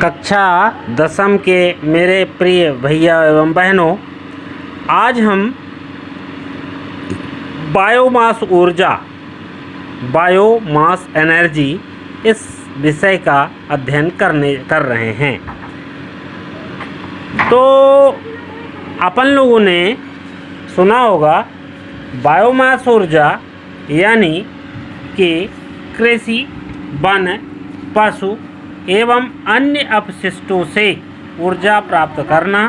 कक्षा 10वीं के मेरे प्रिय भैया एवं बहनों, आज हम बायोमास ऊर्जा, बायोमास एनर्जी इस विषय का अध्ययन कर रहे हैं। तो अपन लोगों ने सुना होगा बायोमास ऊर्जा यानी कि कृषि, वन, पशु एवं अन्य अपशिष्टों से ऊर्जा प्राप्त करना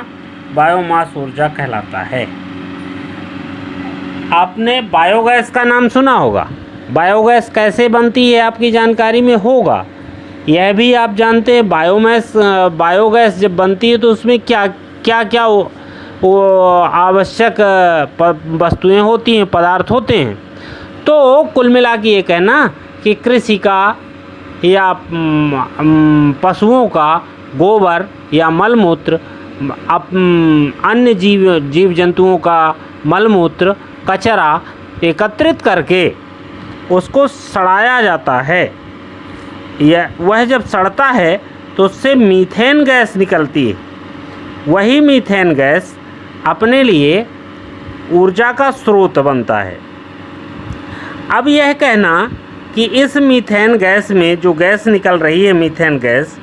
बायोमास ऊर्जा कहलाता है। आपने बायोगैस का नाम सुना होगा। बायोगैस कैसे बनती है आपकी जानकारी में होगा। यह भी आप जानते हैं बायोगैस जब बनती है तो उसमें क्या क्या वो आवश्यक वस्तुएं होती हैं, पदार्थ होते हैं। तो कुल मिला के ये कहना कि कृषि का या पशुओं का गोबर या मलमूत्र, अन्य जीव जंतुओं का मलमूत्र, कचरा एकत्रित करके उसको सड़ाया जाता है। वह जब सड़ता है तो उससे मीथेन गैस निकलती है। वही मीथेन गैस अपने लिए ऊर्जा का स्रोत बनता है। अब यह कहना कि इस मीथेन गैस में जो गैस निकल रही है, मीथेन गैस,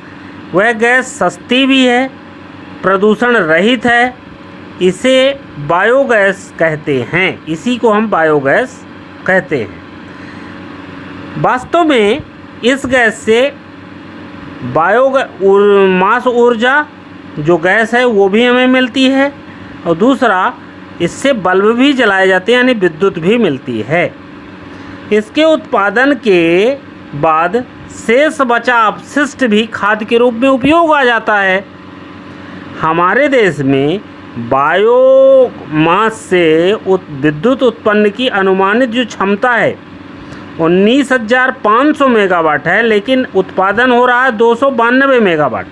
वह गैस सस्ती भी है, प्रदूषण रहित है, इसे बायोगैस कहते हैं। इसी को हम बायोगैस कहते हैं। वास्तव में इस गैस से मास ऊर्जा जो गैस है वो भी हमें मिलती है, और दूसरा इससे बल्ब भी जलाए जाते हैं, यानी विद्युत भी मिलती है। इसके उत्पादन के बाद शेष बचा अपशिष्ट भी खाद के रूप में उपयोग आ जाता है। हमारे देश में बायोमास से विद्युत उत्पन्न की अनुमानित जो क्षमता है 19,500 मेगावाट है, लेकिन उत्पादन हो रहा है 292 मेगावाट।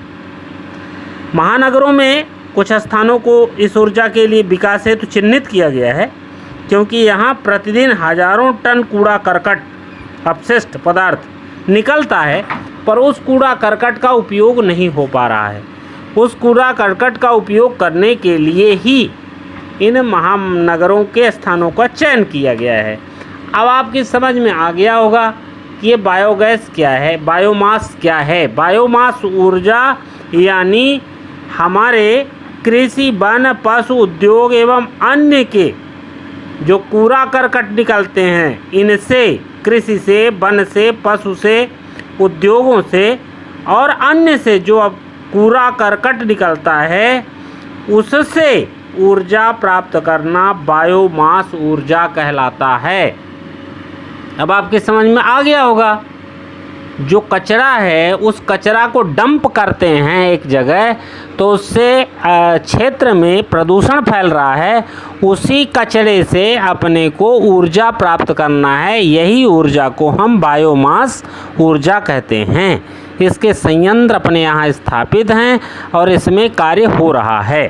महानगरों में कुछ स्थानों को इस ऊर्जा के लिए विकास हेतु चिन्हित किया गया है, क्योंकि यहाँ प्रतिदिन हजारों टन कूड़ा करकट, अपशिष्ट पदार्थ निकलता है, पर उस कूड़ा करकट का उपयोग नहीं हो पा रहा है। उस कूड़ा करकट का उपयोग करने के लिए ही इन महानगरों के स्थानों का चयन किया गया है। अब आपकी समझ में आ गया होगा कि ये बायोगैस क्या है, बायोमास क्या है। बायोमास ऊर्जा यानी हमारे कृषि, वन, पशु उद्योग एवं अन्य के जो कूड़ा करकट निकलते हैं, इनसे, कृषि से, वन से, पशु से, उद्योगों से और अन्य से जो अब कूड़ा करकट निकलता है, उससे ऊर्जा प्राप्त करना बायोमास ऊर्जा कहलाता है। अब आपके समझ में आ गया होगा। जो कचरा है उस कचरा को डंप करते हैं एक जगह, तो उससे क्षेत्र में प्रदूषण फैल रहा है। उसी कचरे से अपने को ऊर्जा प्राप्त करना है। यही ऊर्जा को हम बायोमास ऊर्जा कहते हैं। इसके संयंत्र अपने यहाँ स्थापित हैं और इसमें कार्य हो रहा है,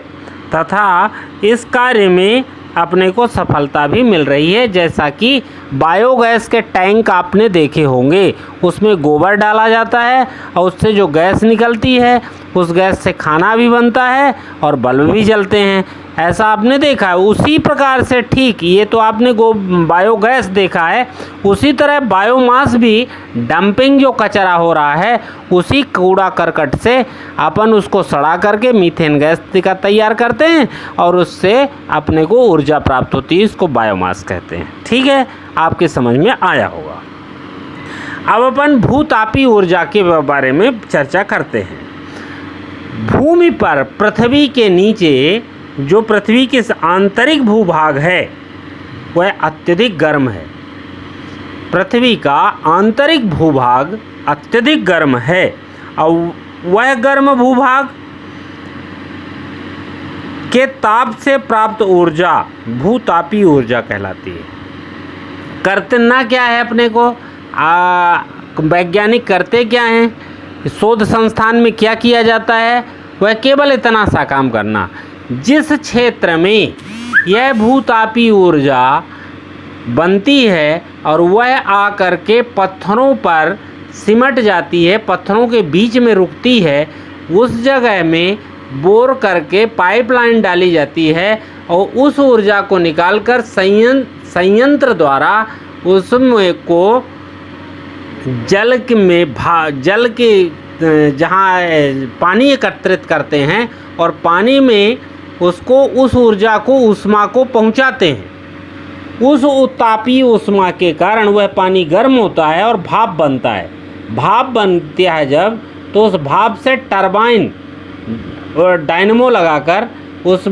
तथा इस कार्य में अपने को सफलता भी मिल रही है। जैसा कि बायोगैस के टैंक आपने देखे होंगे, उसमें गोबर डाला जाता है और उससे जो गैस निकलती है, उस गैस से खाना भी बनता है और बल्ब भी जलते हैं। ऐसा आपने देखा है। उसी प्रकार से ठीक, ये तो आपने बायोगैस देखा है, उसी तरह बायोमास भी डंपिंग जो कचरा हो रहा है, उसी कूड़ा करकट से अपन उसको सड़ा करके मीथेन गैस का तैयार करते हैं और उससे अपने को ऊर्जा प्राप्त होती है। इसको बायोमास कहते हैं। ठीक है, आपके समझ में आया होगा। अब अपन भूतापी ऊर्जा के बारे में चर्चा करते हैं। भूमि पर, पृथ्वी के नीचे जो पृथ्वी के आंतरिक भूभाग है वह अत्यधिक गर्म है। पृथ्वी का आंतरिक भूभाग अत्यधिक गर्म है और वह गर्म भूभाग के ताप से प्राप्त ऊर्जा भूतापी ऊर्जा कहलाती है। करना क्या है अपने को, वैज्ञानिक करते क्या हैं, शोध संस्थान में क्या किया जाता है, वह केवल इतना सा काम करना, जिस क्षेत्र में यह भूतापी ऊर्जा बनती है और वह आकर के पत्थरों पर सिमट जाती है, पत्थरों के बीच में रुकती है, उस जगह में बोर करके पाइपलाइन डाली जाती है और उस ऊर्जा को निकालकर संयंत्र द्वारा उसमें को जल के जहाँ पानी एकत्रित करते हैं और पानी में उसको उस ऊर्जा को ऊष्मा को पहुँचाते हैं। उस तापीय ऊष्मा के कारण वह पानी गर्म होता है और भाप बनता है। भाप बनती है जब, तो उस भाप से टरबाइन और डायनमो लगाकर उस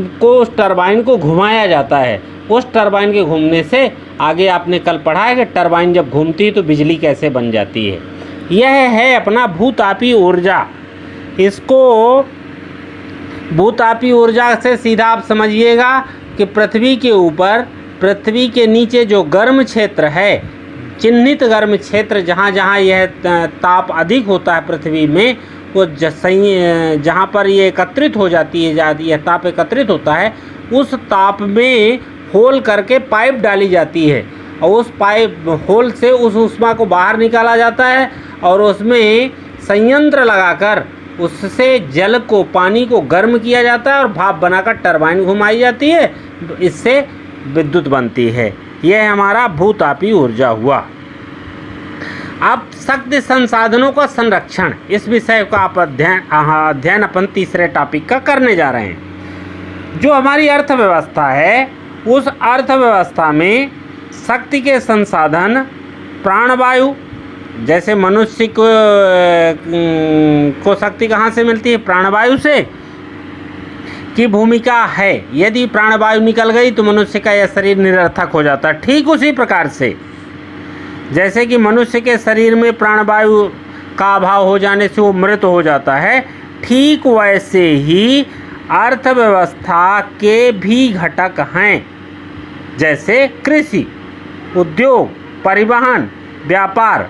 टरबाइन को घुमाया जाता है। उस टरबाइन के घूमने से आगे आपने कल पढ़ा है कि टरबाइन जब घूमती है तो बिजली कैसे बन जाती है। यह है अपना भूतापीय ऊर्जा। इसको भूतापीय ऊर्जा से सीधा आप समझिएगा कि पृथ्वी के ऊपर, पृथ्वी के नीचे जो गर्म क्षेत्र है, चिन्हित गर्म क्षेत्र जहाँ जहाँ यह ताप अधिक होता है पृथ्वी में, वो जहाँ पर ये एकत्रित हो जाती है, यह ताप एकत्रित होता है, उस ताप में होल करके पाइप डाली जाती है और उस पाइप होल से उस ऊष्मा को बाहर निकाला जाता है और उसमें संयंत्र लगाकर उससे जल को, पानी को गर्म किया जाता है और भाप बनाकर टरबाइन घुमाई जाती है, इससे विद्युत बनती है। यह हमारा भूतापीय ऊर्जा हुआ। अब शक्ति संसाधनों का संरक्षण, इस विषय का आप अध्ययन अपन तीसरे टॉपिक का करने जा रहे हैं। जो हमारी अर्थव्यवस्था है, उस अर्थव्यवस्था में शक्ति के संसाधन प्राणवायु, जैसे मनुष्य को शक्ति कहाँ से मिलती है? प्राणवायु से, की भूमिका है। यदि प्राणवायु निकल गई तो मनुष्य का यह शरीर निरर्थक हो जाता है। ठीक उसी प्रकार से जैसे कि मनुष्य के शरीर में प्राणवायु का अभाव हो जाने से वो मृत हो जाता है, ठीक वैसे ही अर्थव्यवस्था के भी घटक हैं, जैसे कृषि, उद्योग, परिवहन, व्यापार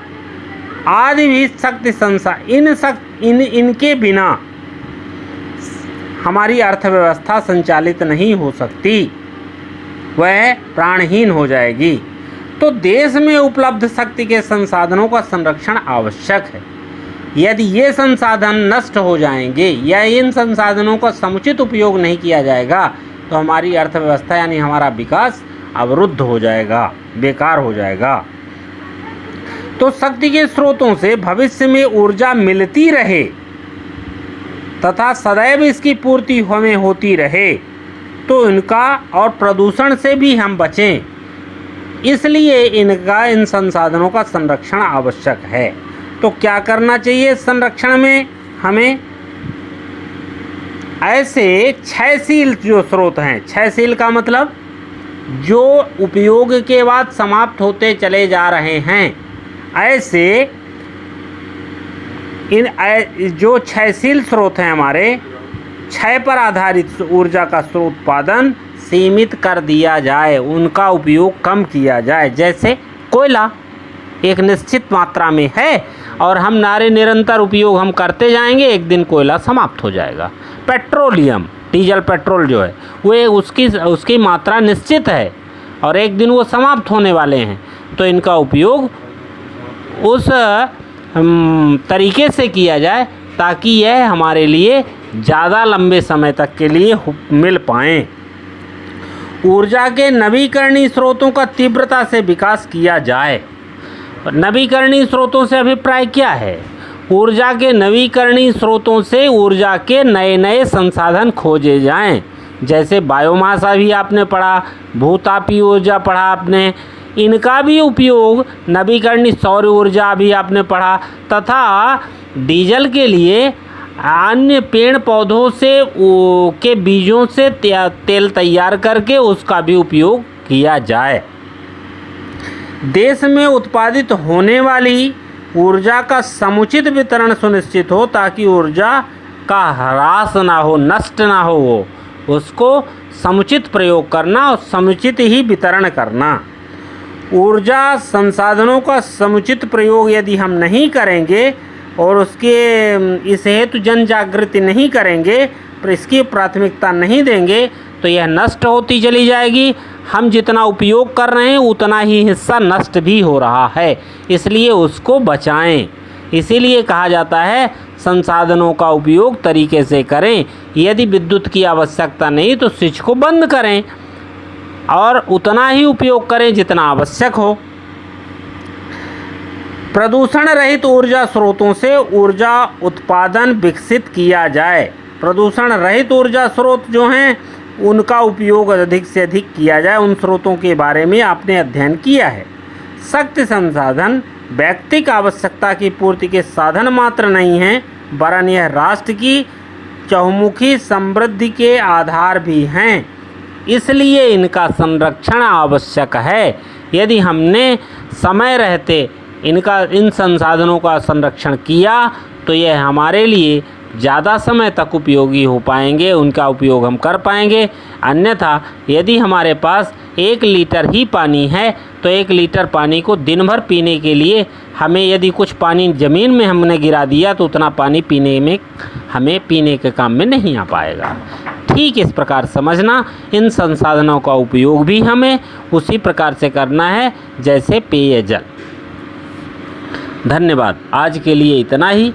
आदि भी शक्ति संसाधन। इनके बिना हमारी अर्थव्यवस्था संचालित नहीं हो सकती, वह प्राणहीन हो जाएगी। तो देश में उपलब्ध शक्ति के संसाधनों का संरक्षण आवश्यक है। यदि ये संसाधन नष्ट हो जाएंगे या इन संसाधनों का समुचित उपयोग नहीं किया जाएगा तो हमारी अर्थव्यवस्था यानी हमारा विकास अवरुद्ध हो जाएगा, बेकार हो जाएगा। तो शक्ति के स्रोतों से भविष्य में ऊर्जा मिलती रहे तथा सदैव इसकी पूर्ति हमें होती रहे, तो इनका और प्रदूषण से भी हम बचें, इसलिए इन संसाधनों का संरक्षण आवश्यक है। तो क्या करना चाहिए संरक्षण में? हमें ऐसे क्षयशील जो स्रोत हैं, क्षयशील का मतलब जो उपयोग के बाद समाप्त होते चले जा रहे हैं, ऐसे जो क्षयशील स्रोत हैं हमारे, क्षय पर आधारित ऊर्जा का उत्पादन सीमित कर दिया जाए, उनका उपयोग कम किया जाए। जैसे कोयला एक निश्चित मात्रा में है और हम निरंतर उपयोग हम करते जाएंगे, एक दिन कोयला समाप्त हो जाएगा। पेट्रोलियम, डीजल पेट्रोल जो है वो उसकी मात्रा निश्चित है और एक दिन वो समाप्त होने वाले हैं, तो इनका उपयोग उस तरीके से किया जाए ताकि यह हमारे लिए ज़्यादा लंबे समय तक के लिए मिल पाएँ। ऊर्जा के नवीकरणीय स्रोतों का तीव्रता से विकास किया जाए। नवीकरणीय स्रोतों से अभिप्राय क्या है? ऊर्जा के नवीकरणीय स्रोतों से ऊर्जा के नए नए संसाधन खोजे जाएं। जैसे बायोमास भी आपने पढ़ा, भूतापीय ऊर्जा पढ़ा आपने, इनका भी उपयोग नवीकरणीय सौर ऊर्जा भी आपने पढ़ा, तथा डीजल के लिए अन्य पेड़ पौधों से के बीजों से तेल तैयार करके उसका भी उपयोग किया जाए। देश में उत्पादित होने वाली ऊर्जा का समुचित वितरण सुनिश्चित हो ताकि ऊर्जा का ह्रास ना हो, नष्ट ना हो, उसको समुचित प्रयोग करना और समुचित ही वितरण करना। ऊर्जा संसाधनों का समुचित प्रयोग यदि हम नहीं करेंगे और उसके इस हेतु जन जागृति नहीं करेंगे, पर इसकी प्राथमिकता नहीं देंगे, तो यह नष्ट होती चली जाएगी। हम जितना उपयोग कर रहे हैं उतना ही हिस्सा नष्ट भी हो रहा है, इसलिए उसको बचाएं। इसीलिए कहा जाता है संसाधनों का उपयोग तरीके से करें। यदि विद्युत की आवश्यकता नहीं तो स्विच को बंद करें और उतना ही उपयोग करें जितना आवश्यक हो। प्रदूषण रहित ऊर्जा स्रोतों से ऊर्जा उत्पादन विकसित किया जाए। प्रदूषण रहित ऊर्जा स्रोत जो हैं उनका उपयोग अधिक से अधिक किया जाए। उन स्रोतों के बारे में आपने अध्ययन किया है। शक्ति संसाधन व्यक्तिगत आवश्यकता की पूर्ति के साधन मात्र नहीं हैं, वरन यह राष्ट्र की चहुमुखी समृद्धि के आधार भी हैं। इसलिए इनका संरक्षण आवश्यक है। यदि हमने समय रहते इन संसाधनों का संरक्षण किया तो यह हमारे लिए ज़्यादा समय तक उपयोगी हो पाएंगे, उनका उपयोग हम कर पाएंगे। अन्यथा यदि हमारे पास 1 लीटर ही पानी है तो 1 लीटर पानी को दिन भर पीने के लिए हमें यदि कुछ पानी ज़मीन में हमने गिरा दिया तो उतना पानी हमें पीने के काम में नहीं आ पाएगा। ठीक इस प्रकार समझना, इन संसाधनों का उपयोग भी हमें उसी प्रकार से करना है जैसे पेयजल। धन्यवाद। आज के लिए इतना ही।